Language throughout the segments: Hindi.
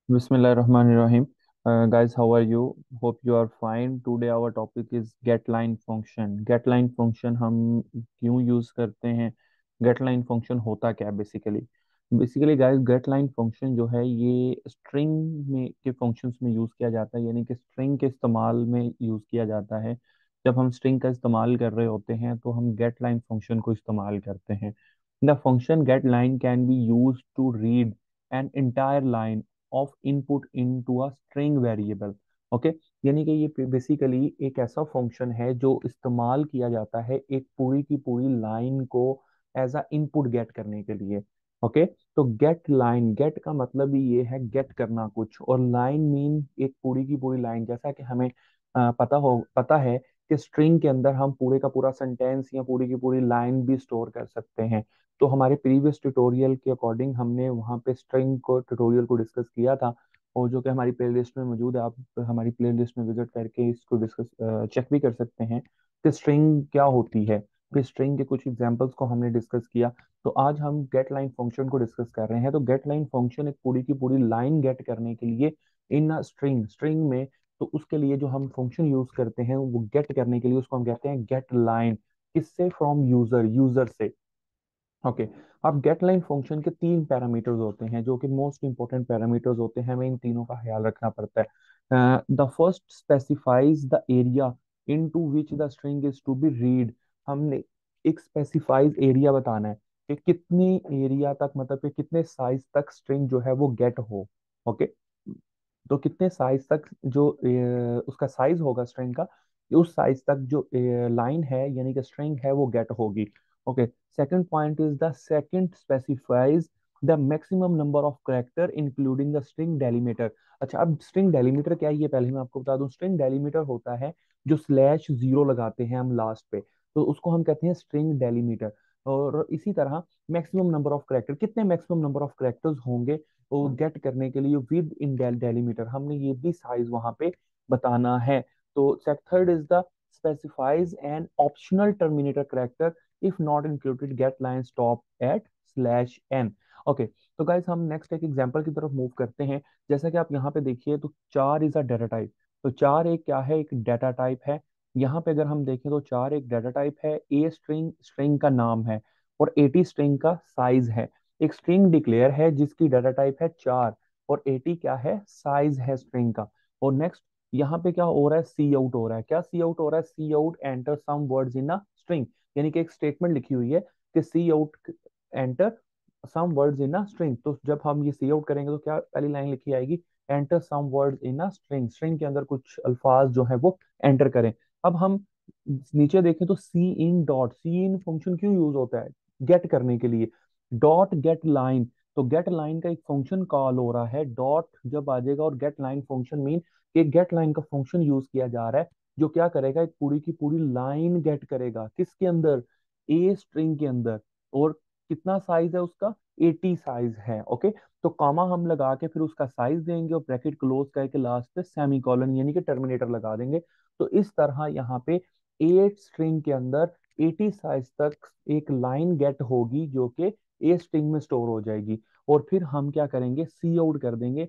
Bismillahirrahmanirrahim. Guys, how are you? Hope you are fine. Today our topic is getLine function. getLine function हम क्यों यूज करते हैं? getLine function होता क्या है बेसिकली गाइस, getLine function जो है ये स्ट्रिंग में के फंक्शंस में यूज किया जाता है, यानी कि स्ट्रिंग के इस्तेमाल में यूज किया जाता है। जब हम स्ट्रिंग का इस्तेमाल कर रहे होते हैं तो हम getLine फंक्शन को इस्तेमाल करते हैं। The function getLine can be use to read an entire line of input into a string variable. Okay, यानी कि ये बेसिकली एक ऐसा फंक्शन है जो इस्तेमाल किया जाता है एक पूरी की पूरी लाइन को एज अ इनपुट गेट करने के लिए। ओके, तो गेट लाइन, गेट का मतलब ही ये है गेट करना कुछ, और लाइन मीन एक पूरी की पूरी लाइन। जैसा कि हमें पता है कि स्ट्रिंग के अंदर हम पूरे का पूरा सेंटेंस या पूरी की पूरी लाइन भी स्टोर कर सकते हैं। तो हमारे प्रीवियस ट्यूटोरियल के अकॉर्डिंग हमने वहाँ पे स्ट्रिंग को ट्यूटोरियल को डिस्कस किया था, और जो कि हमारी प्लेलिस्ट में मौजूद है। आप हमारी प्लेलिस्ट में विजिट करके इसको डिस्कस चेक भी कर सकते हैं कि स्ट्रिंग क्या होती है। फिर स्ट्रिंग के कुछ एग्जांपल्स को हमने डिस्कस किया। तो आज हम गेट लाइन फंक्शन को डिस्कस कर रहे हैं। तो गेट लाइन फंक्शन एक पूरी की पूरी लाइन गेट करने के लिए इन स्ट्रिंग स्ट्रिंग में, तो उसके लिए जो हम फंक्शन यूज करते हैं वो गेट करने के लिए, उसको हम कहते हैं गेट लाइन। किससे? फ्रॉम यूजर, यूजर से। ओके, अब गेट लाइन फंक्शन के तीन पैरामीटर्स होते हैं जो कि मोस्ट इंपॉर्टेंट पैरामीटर्स होते हैं, हमें इन तीनों का ख्याल रखना पड़ता है। The first specifies the area into which the string is to be read. हमने एक स्पेसिफाइज एरिया बताना है कि कितनी एरिया तक, मतलब कि कितने साइज तक स्ट्रिंग जो है वो गेट हो। ओके, तो कितने साइज तक जो उसका साइज होगा स्ट्रिंग का, उस साइज तक जो लाइन है यानी कि स्ट्रिंग है वो गेट होगी। Okay, second point is the second specifies the maximum number of character including the string delimiter. अच्छा, अब स्ट्रिंग डेलीमीटर क्या है ये पहले मैं आपको बता दूं। स्ट्रिंग डेलीमीटर होता है जो स्लैश जीरो लगाते हैं हम लास्ट पे, तो उसको हम कहते हैं स्ट्रिंग डेलीमीटर। और इसी तरह मैक्सिमम नंबर ऑफ कैरेक्टर, कितने मैक्सिमम नंबर ऑफ कैरेक्टर्स होंगे वो गेट करने के लिए विद इन डेलीमीटर, हमने ये भी साइज वहां पे बताना है। तो third is the specifies an optional terminator character if not included get line stop at slash n. Okay, तो गाइस हम नेक्स्ट एक एग्जांपल की तरफ मूव करते हैं। जैसा कि आप यहाँ पे देखिए तो चार इज अ डाटा टाइप। तो चार एक क्या है? एक डाटा टाइप है। यहाँ पे अगर हम देखें तो चार एक डाटा टाइप है। ए स्ट्रिंग स्ट्रिंग का नाम है, और 80 स्ट्रिंग का साइज है। एक स्ट्रिंग डिक्लेयर है जिसकी डाटा टाइप है चार, और 80 क्या है? साइज है स्ट्रिंग का। और नेक्स्ट यहाँ पे क्या हो रहा है? सी आउट हो रहा है। क्या सी आउट हो रहा है? C out enter some words in a string, यानी कि एक स्टेटमेंट लिखी हुई है कि C out enter some words in a string. तो जब हम ये सी आउट करेंगे तो क्या पहली लाइन लिखी आएगी? Enter some words in a string, string के अंदर कुछ अल्फाज जो है वो एंटर करें। अब हम नीचे देखें तो C in dot, C in function क्यों यूज होता है? गेट करने के लिए। डॉट गेट लाइन, तो गेट लाइन का एक फंक्शन कॉल हो रहा है, डॉट जब आ जाएगा, और गेट लाइन फंक्शन मीन कि गेट लाइन का फंक्शन यूज किया जा रहा है जो क्या करेगा? एक पूरी की पूरी लाइन गेट करेगा। किसके अंदर? ए स्ट्रिंग के अंदर। और कितना साइज है उसका? 80 साइज है। ओके, तो कॉमा हम लगा के फिर उसका साइज देंगे, और ब्रैकेट क्लोज करके लास्ट पे सेमी कॉलन यानी कि टर्मिनेटर लगा देंगे। तो इस तरह यहाँ पे 8 स्ट्रिंग के अंदर 80 साइज तक एक लाइन गेट होगी जो कि ए स्ट्रिंग में स्टोर हो जाएगी। और फिर हम क्या करेंगे? सी आउट कर देंगे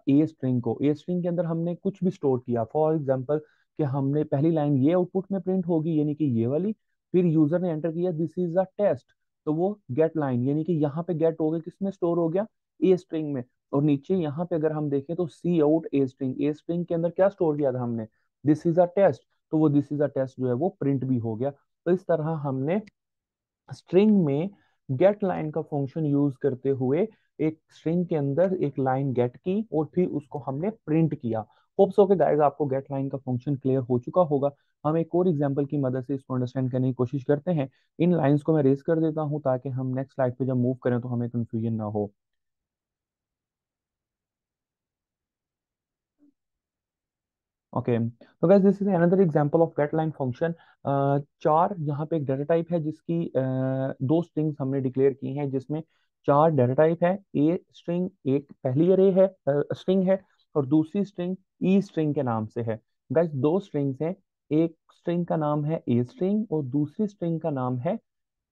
ए स्ट्रिंग को। ए स्ट्रिंग के अंदर हमने कुछ भी स्टोर किया, फॉर एग्जांपल कि हमने पहली लाइन ये आउटपुट में प्रिंट होगी यानी कि ये वाली। फिर यूजर ने एंटर किया दिस इज अ टेस्ट, तो वो गेट लाइन यानी कि यहाँ पे गेट हो गया, किसमें स्टोर हो गया? ए स्ट्रिंग में। और नीचे यहाँ पे अगर हम देखें तो C out a string, a string के अंदर क्या स्टोर किया था हमने? दिस इज अ टेस्ट, तो वो दिस इज अ टेस्ट जो है वो प्रिंट भी हो गया। तो इस तरह हमने स्ट्रिंग में गेट लाइन का फंक्शन यूज करते हुए एक स्ट्रिंग के अंदर एक लाइन गेट की, और फिर उसको हमने प्रिंट किया। होप्स हो के गाइस आपको गेट लाइन का फंक्शन क्लियर हो चुका होगा। हम एक और एग्जांपल की मदद से इसको अंडरस्टैंड करने की कोशिश करते हैं। इन लाइंस को मैं रेज कर देता हूं ताकि हम नेक्स्ट स्लाइड पे जब मूव करें तो हमें कंफ्यूजन ना हो। ओके, तो guys this is another example of get line function. चार यहाँ पे एक डाटा टाइप है जिसकी दो स्ट्रिंग्स हमने डिक्लेयर की हैं, जिसमें चार डाटा टाइप है। ए स्ट्रिंग एक पहली अरे है, स्ट्रिंग है, और दूसरी स्ट्रिंग ई स्ट्रिंग के नाम से है। गाइस दो स्ट्रिंग्स हैं, एक स्ट्रिंग का नाम है ए स्ट्रिंग और दूसरी स्ट्रिंग का नाम है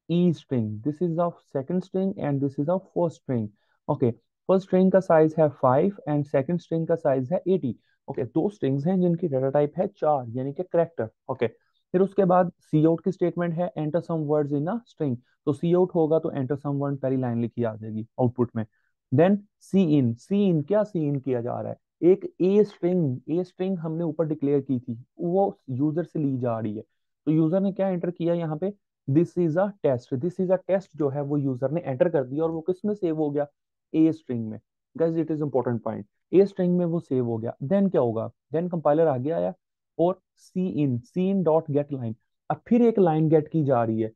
ई string. This is of second string and this is of first string. Okay, first string का साइज है 5 एंड सेकंड स्ट्रिंग का साइज है 80। ओके, दो स्ट्रिंग्स हैं जिनकी डाटा टाइप है 4 यानी कि करेक्टर। ओके, फिर उसके बाद सी आउट की स्टेटमेंट है enter some words in a string. तो सी आउट होगा तो एंटर सम वर्ड पहली लाइन लिखी आ जाएगी आउटपुट में। देन सी इन, सी इन क्या सी इन किया जा रहा है, एक ए स्ट्रिंग हमने ऊपर डिक्लेयर की थी, वो यूजर से ली जा रही है। तो यूजर ने क्या एंटर किया यहाँ पे, this is a test, this is a test जो है वो यूजर ने एंटर कर दिया और वो किस में सेव हो गया, ए स्ट्रिंग में। Guys it is important point, a string में वो सेव हो गया। देन क्या होगा, देन कंपाइलर आगे आया और सी इन डॉट गेट लाइन, अब फिर एक लाइन गेट की जा रही है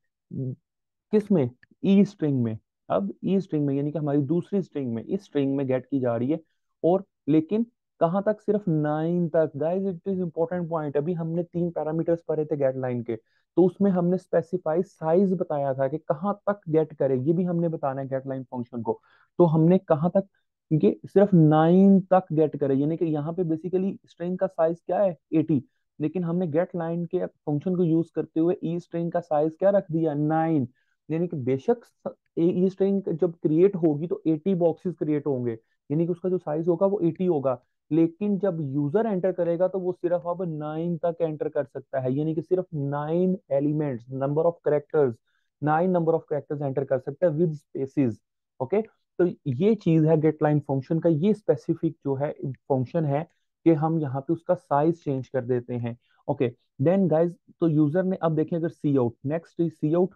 किस में, ई स्ट्रिंग में। अब ई स्ट्रिंग में यानी कि हमारी दूसरी स्ट्रिंग में, इस स्ट्रिंग में गेट की जा रही है। और लेकिन कहाँ तक, सिर्फ 9 तक। Guys it is important point, अभी हमने 3 पैरामीटर्स पढ़े थे गेट लाइन के, तो उसमें हमने स्पेसिफाई साइज बताया था कि कहाँ तक गेट करे, ये भी हमने बताना है गेट लाइन फंक्शन को। तो हमने कहाँ तक, ये सिर्फ 9 तक गेट करे, यानी कि यहाँ पे बेसिकली स्ट्रिंग का साइज क्या है 80, लेकिन हमने गेट लाइन के फंक्शन को यूज करते हुए ई स्ट्रिंग का साइज क्या रख दिया 9। यानी कि बेशक ई स्ट्रिंग जब क्रिएट होगी तो 80 बॉक्सेस क्रिएट होंगे, यानी कि उसका जो साइज होगा वो 80 होगा, लेकिन जब यूजर एंटर करेगा तो वो सिर्फ अब 9 तक एंटर कर सकता है, यानी कि सिर्फ 9 elements, number of characters, 9 number of characters enter कर सकता है विद स्पेसिस। ओके, तो ये चीज है गेट लाइन फंक्शन का, ये स्पेसिफिक जो है फंक्शन है कि हम यहाँ पे उसका साइज चेंज कर देते हैं। ओके, देन गाइज, तो यूजर ने अब देखें अगर C out, next C out,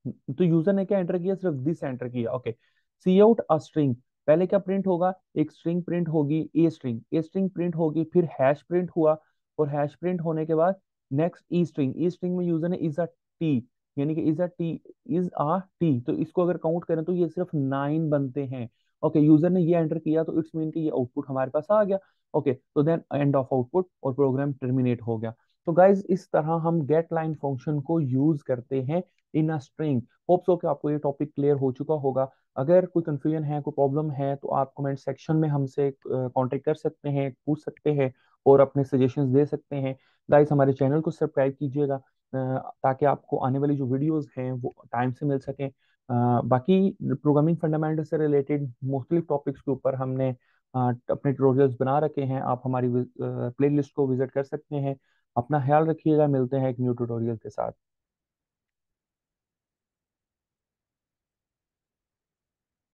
तो यूजर ने क्या एंटर किया, सिर्फ दिस एंटर किया। Okay, C out a string, पहले क्या प्रिंट होगा, एक स्ट्रिंग प्रिंट होगी, ए स्ट्रिंग प्रिंट होगी, फिर हैश प्रिंट हुआ, और हैश प्रिंट होने के बाद नेक्स्ट ई स्ट्रिंग में यूजर ने इज अ टी, यानी कि इज अ टी, तो इसको अगर काउंट करें तो ये सिर्फ 9 बनते हैं। ओके, यूजर ने ये एंटर किया तो इट्स मीन कि ये आउटपुट हमारे पास आ गया। ओके, तो देन एंड ऑफ आउटपुट और प्रोग्राम टर्मिनेट हो गया। तो गाइज इस तरह हम गेट लाइन फंक्शन को यूज करते हैं इन अ स्ट्रिंग। होप सो कि आपको ये टॉपिक क्लियर हो चुका होगा। अगर कोई कंफ्यूजन है, कोई प्रॉब्लम है, तो आप कमेंट सेक्शन में हमसे कांटेक्ट कर सकते हैं, पूछ सकते हैं और अपने सजेशंस दे सकते हैं। गाइस हमारे चैनल को सब्सक्राइब कीजिएगा ताकि आपको आने वाली जो वीडियोस हैं वो टाइम से मिल सकें। बाकी प्रोग्रामिंग फंडामेंटल से रिलेटेड मुख्तलिफ टॉपिक्स के ऊपर हमने अपने ट्यूटोरियल्स बना रखे हैं, आप हमारी प्लेलिस्ट को विजिट कर सकते हैं। अपना ख्याल रखिएगा, मिलते हैं एक न्यू ट्यूटोरियल के साथ।